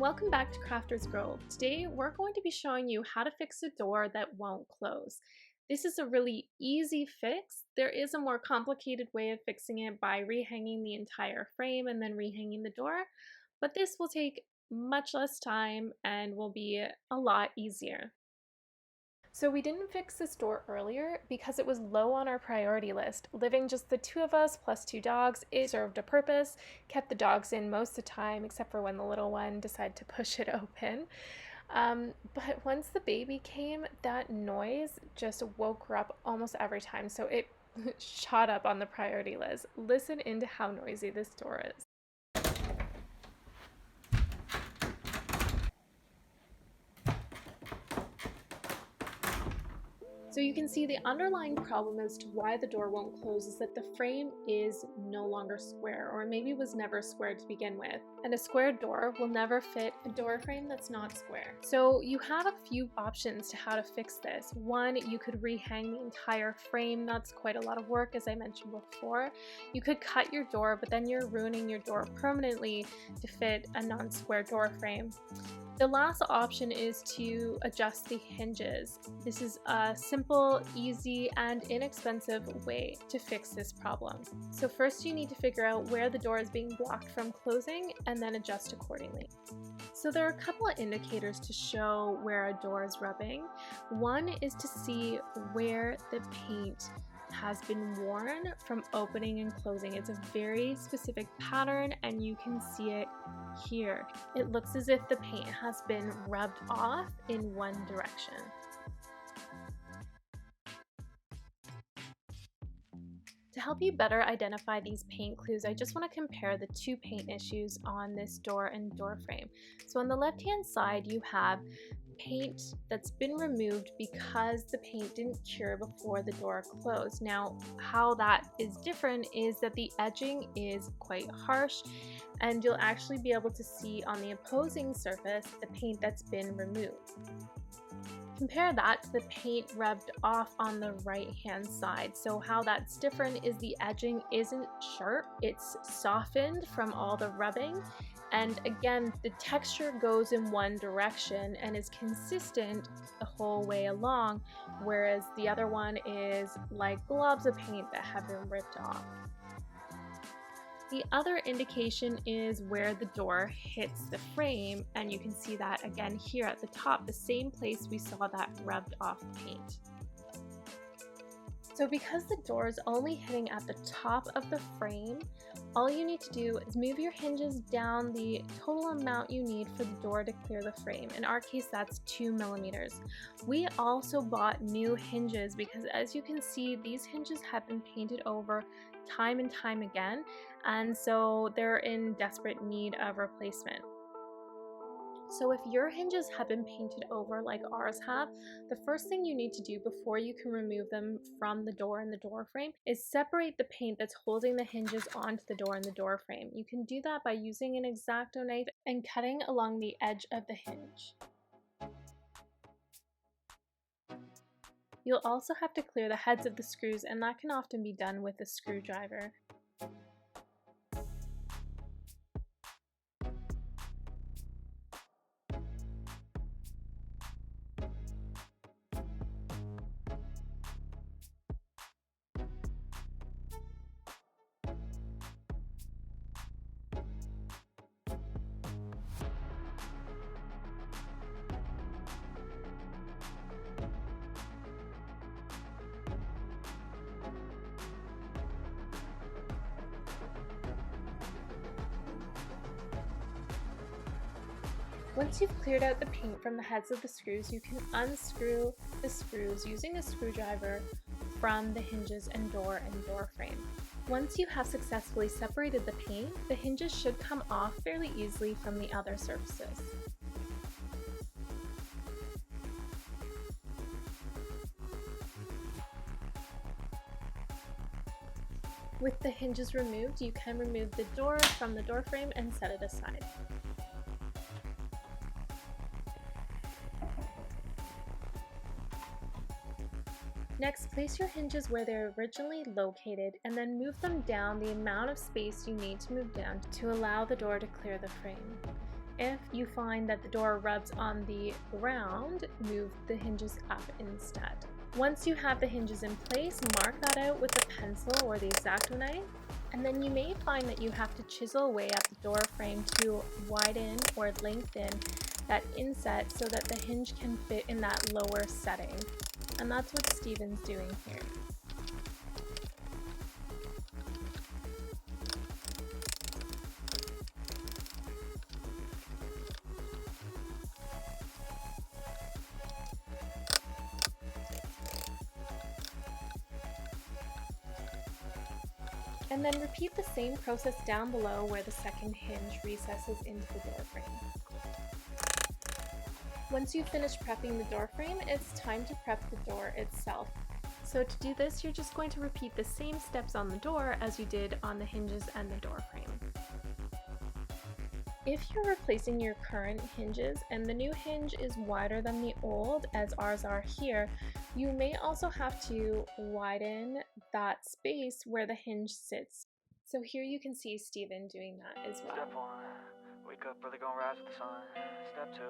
welcome back to Crafter's Grove. Today we're going to be showing you how to fix a door that won't close. This is a really easy fix. There is a more complicated way of fixing it by rehanging the entire frame and then rehanging the door, but this will take much less time and will be a lot easier. So we didn't fix this door earlier because it was low on our priority list. Living just the two of us plus two dogs, it served a purpose, kept the dogs in most of the time except for when the little one decided to push it open. But once the baby came, that noise just woke her up almost every time, so it shot up on the priority list. Listen into how noisy this door is. So you can see the underlying problem as to why the door won't close is that the frame is no longer square, or maybe was never square to begin with. And a square door will never fit a door frame that's not square. So you have a few options to how to fix this. One, you could rehang the entire frame. That's quite a lot of work, as I mentioned before. You could cut your door, but then you're ruining your door permanently to fit a non-square door frame. The last option is to adjust the hinges. This is a simple, easy, and inexpensive way to fix this problem. So first you need to figure out where the door is being blocked from closing and then adjust accordingly. So there are a couple of indicators to show where a door is rubbing. One is to see where the paint has been worn from opening and closing. It's a very specific pattern and you can see it here. It looks as if the paint has been rubbed off in one direction. To help you better identify these paint clues, I just want to compare the two paint issues on this door and door frame. So on the left-hand side, you have paint that's been removed because the paint didn't cure before the door closed. Now, how that is different is that the edging is quite harsh, and you'll actually be able to see on the opposing surface the paint that's been removed. Compare that to the paint rubbed off on the right hand side. So how that's different is the edging isn't sharp, it's softened from all the rubbing, and again the texture goes in one direction and is consistent the whole way along, whereas the other one is like globs of paint that have been ripped off. The other indication is where the door hits the frame, and you can see that again here at the top, the same place we saw that rubbed off paint. So because the door is only hitting at the top of the frame, all you need to do is move your hinges down the total amount you need for the door to clear the frame. In our case, that's 2 millimeters. We also bought new hinges because, as you can see, these hinges have been painted over time and time again, and so they're in desperate need of replacement. So if your hinges have been painted over like ours have, the first thing you need to do before you can remove them from the door and the door frame is separate the paint that's holding the hinges onto the door and the door frame. You can do that by using an X-Acto knife and cutting along the edge of the hinge. You'll also have to clear the heads of the screws, and that can often be done with a screwdriver. Once you've cleared out the paint from the heads of the screws, you can unscrew the screws using a screwdriver from the hinges and door frame. Once you have successfully separated the paint, the hinges should come off fairly easily from the other surfaces. With the hinges removed, you can remove the door from the door frame and set it aside. Next, place your hinges where they're originally located and then move them down the amount of space you need to move down to allow the door to clear the frame. If you find that the door rubs on the ground, move the hinges up instead. Once you have the hinges in place, mark that out with a pencil or the X-Acto knife, and then you may find that you have to chisel away at the door frame to widen or lengthen that inset so that the hinge can fit in that lower setting. And that's what Steven's doing here. And then repeat the same process down below where the second hinge recesses into the door frame. Once you've finished prepping the door frame, it's time to prep the door itself. So to do this, you're just going to repeat the same steps on the door as you did on the hinges and the door frame. If you're replacing your current hinges and the new hinge is wider than the old, as ours are here, you may also have to widen that space where the hinge sits. So here you can see Steven doing that as well. Step 1, wake up early, gonna rise with the sun. Step 2,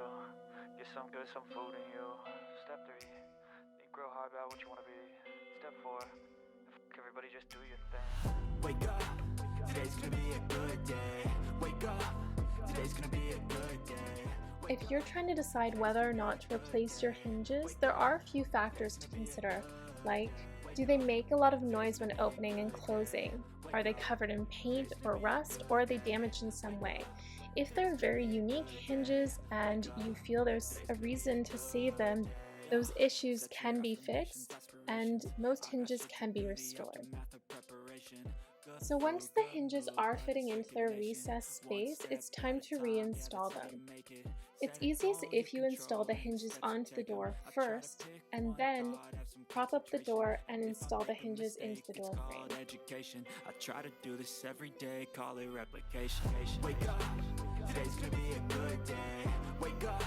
get some good, some food in you. Step 3, think real hard about what you want to be. Step 4, everybody just do your thing. Wake up, today's gonna be a good day. Wake up, today's gonna be a good day. If you're trying to decide whether or not to replace your hinges, there are a few factors to consider, like, do they make a lot of noise when opening and closing? Are they covered in paint or rust, or are they damaged in some way? If they're very unique hinges and you feel there's a reason to save them, those issues can be fixed and most hinges can be restored. So once the hinges are fitting into their recessed space, it's time to reinstall them. It's easiest if you install the hinges onto the door first, and then prop up the door and install the hinges into the door frame. I try to do this every day, call it replication. Wake up, today's gonna be a good day. Wake up,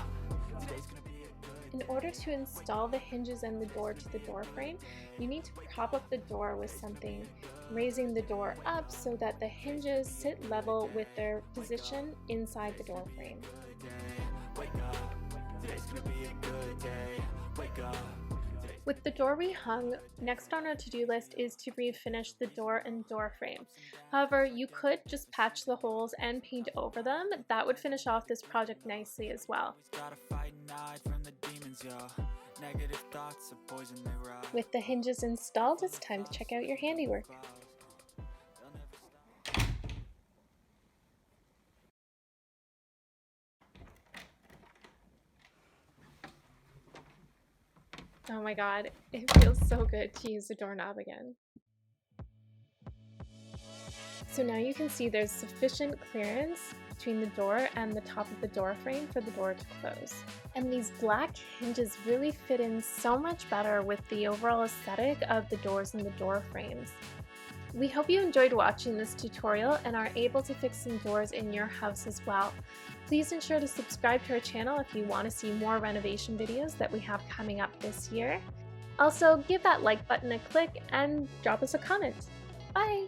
today's gonna be a good day. In order to install the hinges and the door to the door frame, you need to prop up the door with something, raising the door up so that the hinges sit level with their position inside the door frame. With the door rehung, next on our to-do list is to refinish the door and door frame. However, you could just patch the holes and paint over them. That would finish off this project nicely as well. With the hinges installed, it's time to check out your handiwork. Oh my god, it feels so good to use the doorknob again. So now you can see there's sufficient clearance between the door and the top of the door frame for the door to close. And these black hinges really fit in so much better with the overall aesthetic of the doors and the door frames. We hope you enjoyed watching this tutorial and are able to fix some doors in your house as well. Please ensure to subscribe to our channel if you want to see more renovation videos that we have coming up this year. Also, give that like button a click and drop us a comment. Bye!